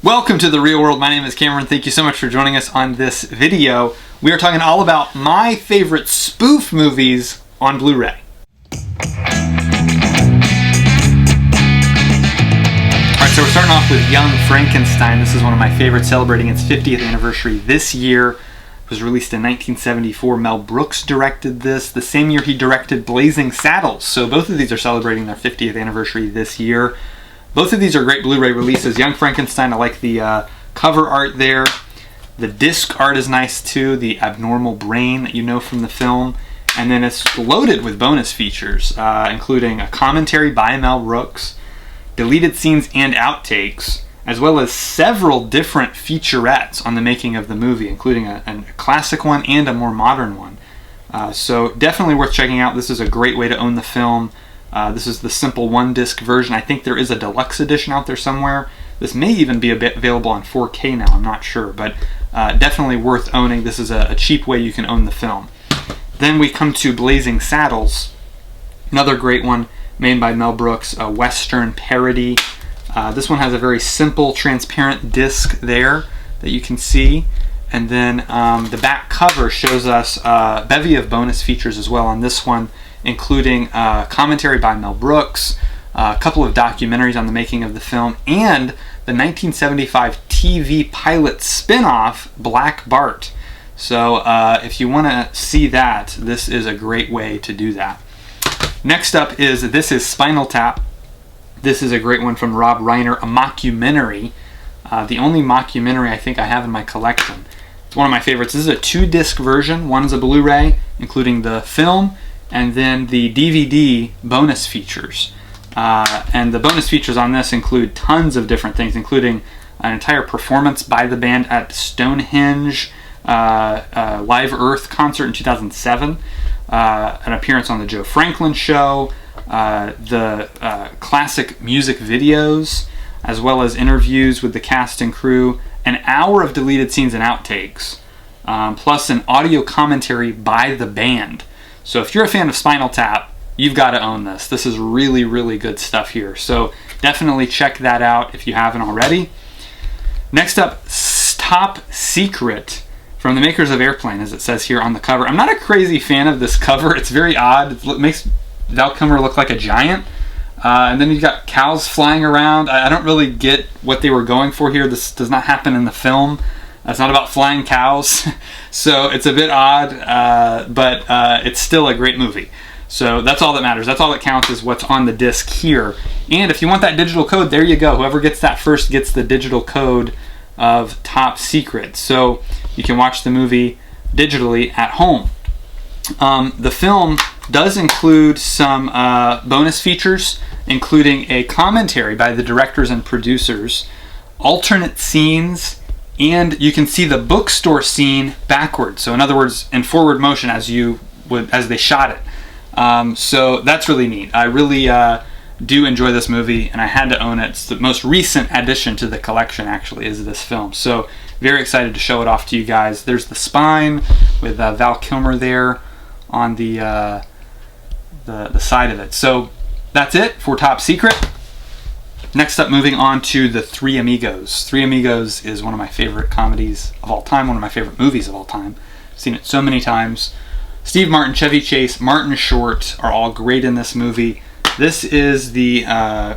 Welcome to the real world. My name is Cameron. Thank you so much for joining us on this video. We are talking all about my favorite spoof movies on Blu-ray. Alright, so we're starting off with Young Frankenstein. This is one of my favorites, celebrating its 50th anniversary this year. It was released in 1974. Mel Brooks directed this. The same year he directed Blazing Saddles. So both of these are celebrating their 50th anniversary this year. Both of these are great Blu-ray releases. Young Frankenstein, I like the cover art there. The disc art is nice too, the abnormal brain that you know from the film. And then it's loaded with bonus features, including a commentary by Mel Brooks, deleted scenes and outtakes, as well as several different featurettes on the making of the movie, including a classic one and a more modern one. So definitely worth checking out. This is a great way to own the film. This is the simple one-disc version. I think there is a deluxe edition out there somewhere. This may even be available on 4K now, I'm not sure, but definitely worth owning. This is a cheap way you can own the film. Then we come to Blazing Saddles, another great one made by Mel Brooks, a Western parody. This one has a very simple, transparent disc there that you can see. And then the back cover shows us a bevy of bonus features as well on this one, including commentary by Mel Brooks, a couple of documentaries on the making of the film, and the 1975 TV pilot spin-off, Black Bart. So if you want to see that, this is a great way to do that. Next up is This Is Spinal Tap. This is a great one from Rob Reiner, a mockumentary. The only mockumentary I think I have in my collection. It's one of my favorites. This is a 2-disc version. One is a Blu-ray, including the film, and then the DVD bonus features. And the bonus features on this include tons of different things, including an entire performance by the band at Stonehenge Live Earth concert in 2007, an appearance on the Joe Franklin Show, the classic music videos, as well as interviews with the cast and crew, an hour of deleted scenes and outtakes, plus an audio commentary by the band. So if you're a fan of Spinal Tap, you've got to own this. This is really, really good stuff here. So definitely check that out if you haven't already. Next up, Top Secret, from the makers of Airplane, as it says here on the cover. I'm not a crazy fan of this cover. It's very odd. It makes Val Kilmer look like a giant. And then you've got cows flying around. I don't really get what they were going for here. This does not happen in the film. It's not about flying cows. So it's a bit odd, but it's still a great movie. So that's all that matters. That's all that counts, is what's on the disc here. And if you want that digital code, there you go. Whoever gets that first gets the digital code of Top Secret. So you can watch the movie digitally at home. The film does include some bonus features, including a commentary by the directors and producers, alternate scenes, and you can see the bookstore scene backwards. So in other words, in forward motion as they shot it. So that's really neat. I really do enjoy this movie, and I had to own it. It's the most recent addition to the collection, actually, is this film. So very excited to show it off to you guys. There's the spine with Val Kilmer there on the side of it. So that's it for Top Secret. Next up, moving on to The Three Amigos. Three Amigos is one of my favorite comedies of all time, one of my favorite movies of all time. I've seen it so many times. Steve Martin, Chevy Chase, Martin Short are all great in this movie. This is the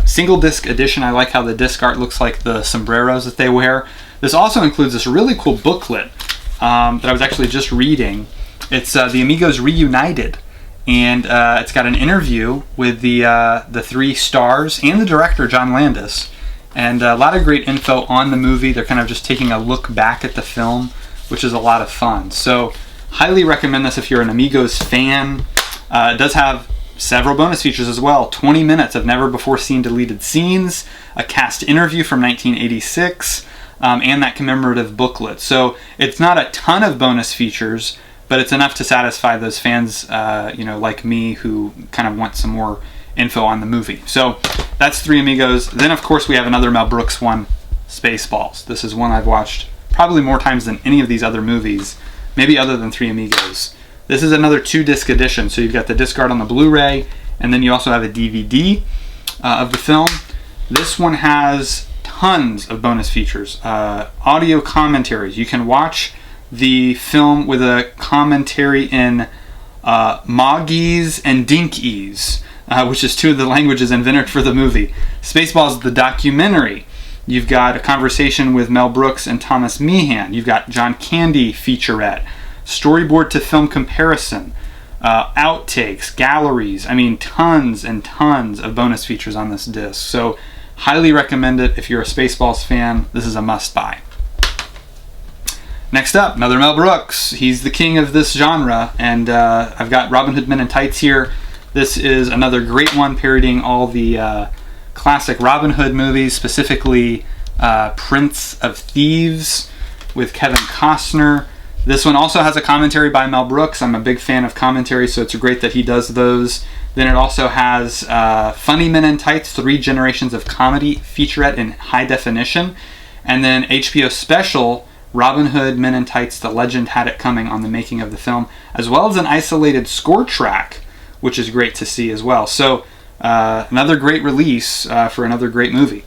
single disc edition. I like how the disc art looks like the sombreros that they wear. This also includes this really cool booklet that I was actually just reading. It's The Amigos Reunited. And it's got an interview with the three stars and the director, John Landis. And a lot of great info on the movie. They're kind of just taking a look back at the film, which is a lot of fun. So highly recommend this if you're an Amigos fan. It does have several bonus features as well. 20 minutes of never before seen deleted scenes, a cast interview from 1986, and that commemorative booklet. So it's not a ton of bonus features, but it's enough to satisfy those fans, like me, who kind of want some more info on the movie. So that's Three Amigos. Then, of course, we have another Mel Brooks one, Spaceballs. This is one I've watched probably more times than any of these other movies, maybe other than Three Amigos. This is another 2-disc edition. So you've got the disc art on the Blu-ray, and then you also have a DVD of the film. This one has tons of bonus features, audio commentaries. You can watch the film with a commentary in Moggies and Dinkies, which is two of the languages invented for the movie. Spaceballs, the documentary. You've got a conversation with Mel Brooks and Thomas Meehan. You've got John Candy featurette, storyboard to film comparison, outtakes, galleries. I mean, tons and tons of bonus features on this disc. So highly recommend it if you're a Spaceballs fan. This is a must-buy. Next up, another Mel Brooks. He's the king of this genre, and I've got Robin Hood Men in Tights here. This is another great one parodying all the classic Robin Hood movies, specifically Prince of Thieves with Kevin Costner. This one also has a commentary by Mel Brooks. I'm a big fan of commentary, so it's great that he does those. Then it also has Funny Men in Tights, 3 Generations of Comedy featurette in high definition. And then HBO special, Robin Hood Men in Tights, The Legend Had It Coming, on the making of the film, as well as an isolated score track, which is great to see as well. So another great release for another great movie.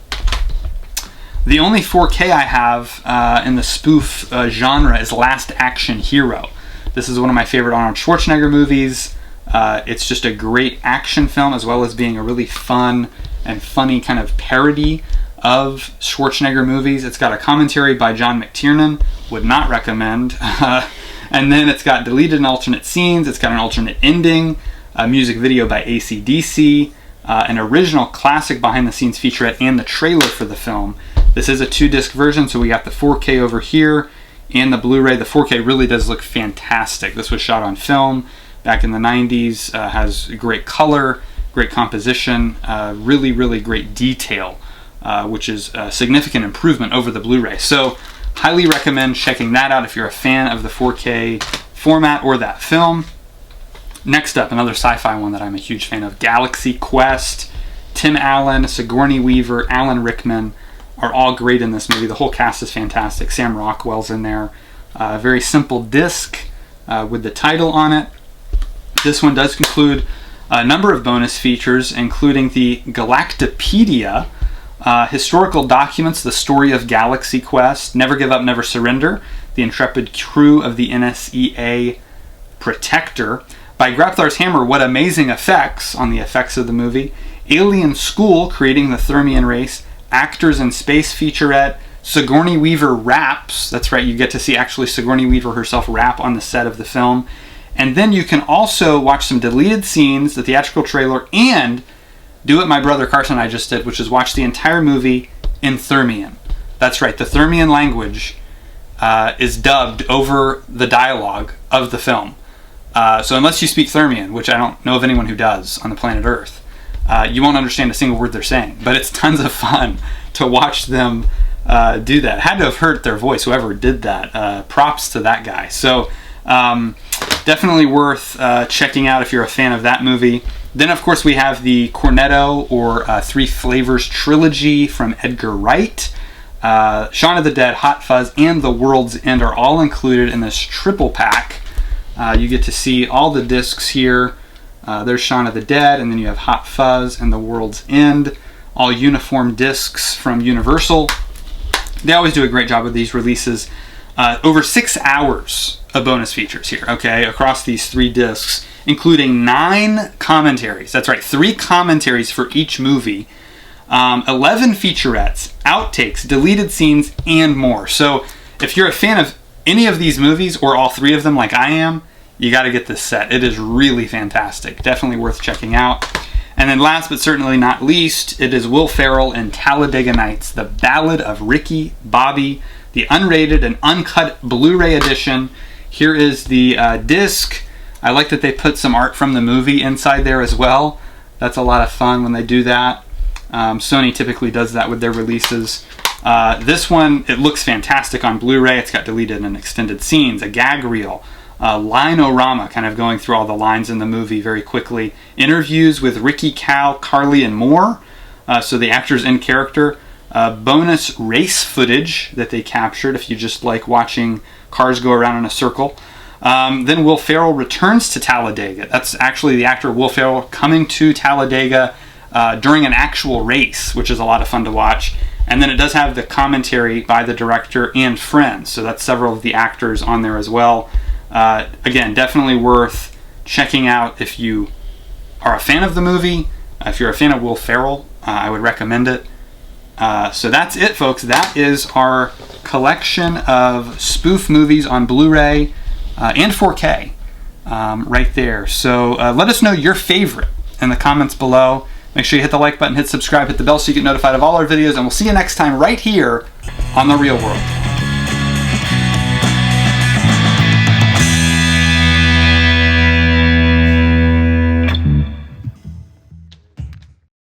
The only 4K I have in the spoof genre is Last Action Hero. This is one of my favorite Arnold Schwarzenegger movies. It's just a great action film, as well as being a really fun and funny kind of parody of Schwarzenegger movies. It's got a commentary by John McTiernan, would not recommend. And then it's got deleted and alternate scenes. It's got an alternate ending, a music video by AC/DC, an original classic behind-the-scenes featurette, and the trailer for the film. This is a 2-disc version, so we got the 4K over here and the Blu-ray. The 4K really does look fantastic. This was shot on film back in the 90s, has great color, great composition, really, really great detail, which is a significant improvement over the Blu-ray. So highly recommend checking that out if you're a fan of the 4K format or that film. Next up, another sci-fi one that I'm a huge fan of, Galaxy Quest. Tim Allen, Sigourney Weaver, Alan Rickman are all great in this movie. The whole cast is fantastic. Sam Rockwell's in there. Very simple disc with the title on it. This one does include a number of bonus features, including the Galactopedia, historical documents, the story of Galaxy Quest, Never Give Up, Never Surrender, the intrepid crew of the NSEA Protector. By Grapthar's Hammer, What Amazing Effects, on the effects of the movie. Alien School, Creating the Thermian Race. Actors in Space featurette. Sigourney Weaver raps. That's right, you get to see actually Sigourney Weaver herself rap on the set of the film. And then you can also watch some deleted scenes, the theatrical trailer, and do what my brother Carson and I just did, which is watch the entire movie in Thermian. That's right, the Thermian language is dubbed over the dialogue of the film. So unless you speak Thermian, which I don't know of anyone who does on the planet Earth, you won't understand a single word they're saying. But it's tons of fun to watch them do that. Had to have hurt their voice, whoever did that. Props to that guy. So definitely worth checking out if you're a fan of that movie. Then, of course, we have the Cornetto or Three Flavors trilogy from Edgar Wright. Shaun of the Dead, Hot Fuzz, and The World's End are all included in this triple pack. You get to see all the discs here. There's Shaun of the Dead, and then you have Hot Fuzz and The World's End. All uniform discs from Universal. They always do a great job with these releases. Over 6 hours of bonus features here, okay, across these 3 discs, including 9 commentaries. That's right, 3 commentaries for each movie. 11 featurettes, outtakes, deleted scenes, and more. So if you're a fan of any of these movies, or all 3 of them like I am, you got to get this set. It is really fantastic. Definitely worth checking out. And then last but certainly not least, it is Will Ferrell in Talladega Nights, The Ballad of Ricky Bobby, the unrated and uncut Blu-ray edition. Here is the disc. I like that they put some art from the movie inside there as well. That's a lot of fun when they do that. Sony typically does that with their releases. This one, it looks fantastic on Blu-ray. It's got deleted and extended scenes, a gag reel, line-o-rama, kind of going through all the lines in the movie very quickly. Interviews with Ricky, Cal, Carly, and more. So the actors in character. Bonus race footage that they captured if you just like watching cars go around in a circle. Then Will Ferrell returns to Talladega. That's actually the actor Will Ferrell coming to Talladega during an actual race, which is a lot of fun to watch. And then it does have the commentary by the director and friends, so that's several of the actors on there as well. Again, definitely worth checking out if you are a fan of the movie. If you're a fan of Will Ferrell, I would recommend it. So that's it, folks. That is our collection of spoof movies on Blu-ray and 4K right there. So let us know your favorite in the comments below. Make sure you hit the like button, hit subscribe, hit the bell so you get notified of all our videos, and we'll see you next time right here on The Real World.